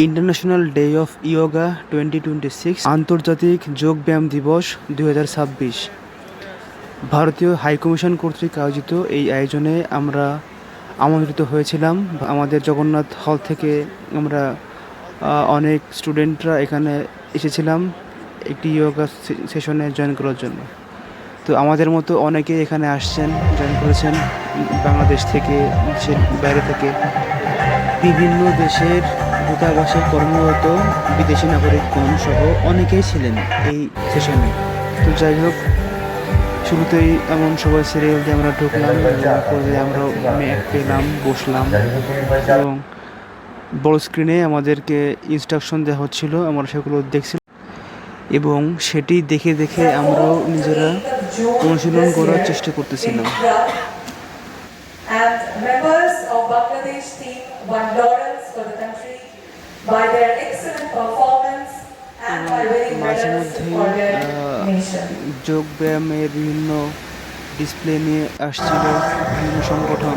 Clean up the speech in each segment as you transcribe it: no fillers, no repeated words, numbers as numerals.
International day of yoga 2026 আন্তর্জাতিক যোগ ব্যায়াম দিবস 2026 ভারতীয় হাইকমিশন কর্তৃক আয়োজিত এই আয়োজনে আমরা আমন্ত্রিত হয়েছিলাম। আমাদের জগন্নাথ হল থেকে আমরা অনেক স্টুডেন্টরা এখানে এসেছিলাম একটি ইয়োগা সেশনে জয়েন করার জন্য। তো আমাদের মতো অনেকে এখানে আসছেন, জয়েন করেছেন বাংলাদেশ থেকে, দেশের বাইরে থেকে, বিভিন্ন দেশের দূতাবাসে কর্মরত বিদেশি নাগরিকগণ সহ অনেকেই ছিলেন এই সেশনে। তো যাই হোক, শুরুতেই এমন সবাই সিরিয়াল দিয়ে আমরা ঢুকলাম, পর্যায়ে আমরা ম্যাট পেলাম, বসলাম এবং বড় স্ক্রিনে আমাদেরকে ইনস্ট্রাকশন দেওয়া হচ্ছিল, আমরা সেগুলো দেখছিলাম এবং সেটি দেখে দেখে আমরাও নিজেরা অনুশীলন করার চেষ্টা করতেছিলাম। And members of Bangladesh team won laurels for the country by their excellent performance and by winning medals for their nation. যোগ ব্যায়ামের বিভিন্ন ডিসপ্লে নিয়ে আসছিল বিভিন্ন সংগঠন।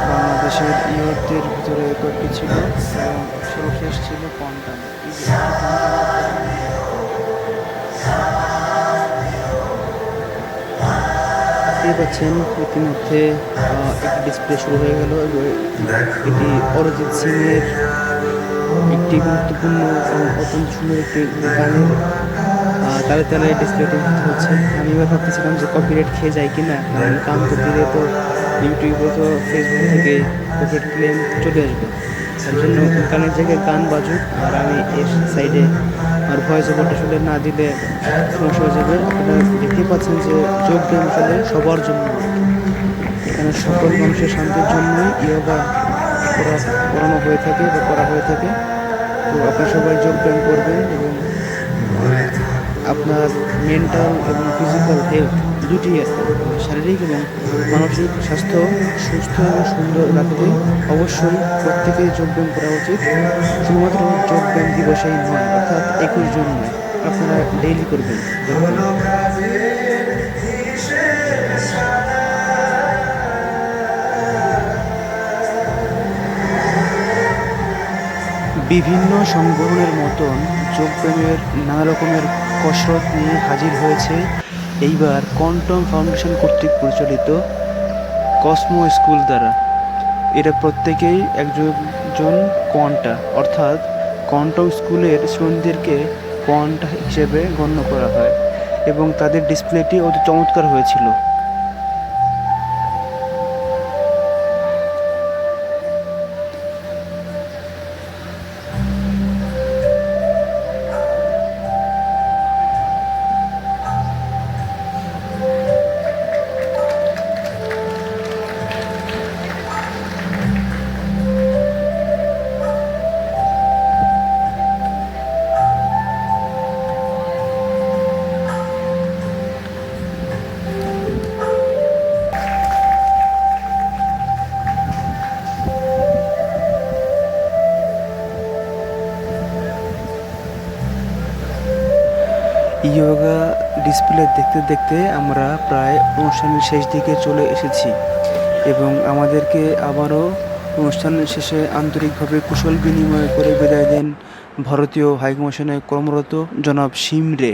বাংলাদেশের ইয়ুথদের ভিতরে কয়েকটি ছিল এবং সর্বশেষ ছিল কোয়ান্টাম। দেখতে পাচ্ছেন ইতিমধ্যে একটি ডিসপ্লে শুরু হয়ে গেল এবং এটি অরিজিৎ সিং এর একটি গুরুত্বপূর্ণ এবং অত্যন্ত সুন্দর একটি গানের তালে তালে ডিসপ্লেটি হচ্ছে। আমি এবার ভাবতেছিলাম যে কপিরাইট খেয়ে যায় কিনা, কারণ গান তো দিলে তো ইউটিউবে তো ফেসবুক থেকে কপিরাইট ক্লেম চলে আসবে। তার জন্য গানের জায়গায় গান বাজুক আর আমি এর সাইডে আর ভয়েস ওভারটা আসলে না দিলে সমস্যা হয়ে যাবে। আপনারা দেখতে পাচ্ছেন যে যোগ ব্যায়াম আসলে সবার জন্য, এখানে সকল মানুষের শান্তির জন্যই ইয়োগা করানো হয়ে থাকে বা করা হয়ে থাকে। তো আপনারা সবাই যোগ ব্যায়াম করবেন এবং আপনার মেন্টাল এবং ফিজিক্যাল হেলথ দুটি শারীরিক এবং মানসিক স্বাস্থ্য সুস্থ এবং সুন্দর রাখতে অবশ্যই প্রত্যেকেই যোগব্যায়াম করা উচিত। শুধুমাত্র যোগব্যায়াম দিবসেই নয়, অর্থাৎ 21 জুন নয়, আপনারা ডেইলি করবেন। বিভিন্ন সংগঠনের মতন যোগব্যায়ামের নানা রকমের কসরত নিয়ে হাজির হয়েছে এইবার কোয়ান্টাম ফাউন্ডেশন কর্তৃক পরিচালিত কসমো স্কুল দ্বারা। এরা প্রত্যেকেই একজন কোয়ান্টা, অর্থাৎ কোয়ান্টাম স্কুলের স্টুডেন্টদেরকে কোয়ান্টা হিসেবে গণ্য করা হয় এবং তাদের ডিসপ্লেটি অতি চমৎকার হয়েছিল। ইয়োগা ডিসপ্লে দেখতে দেখতে আমরা প্রায় অনুষ্ঠানের শেষ দিকে চলে এসেছি এবং আমাদেরকে আবারও অনুষ্ঠানের শেষে আন্তরিকভাবে কুশল বিনিময় করে বিদায় দেন ভারতীয় হাইকমিশনে কর্মরত জনাব সিমরে।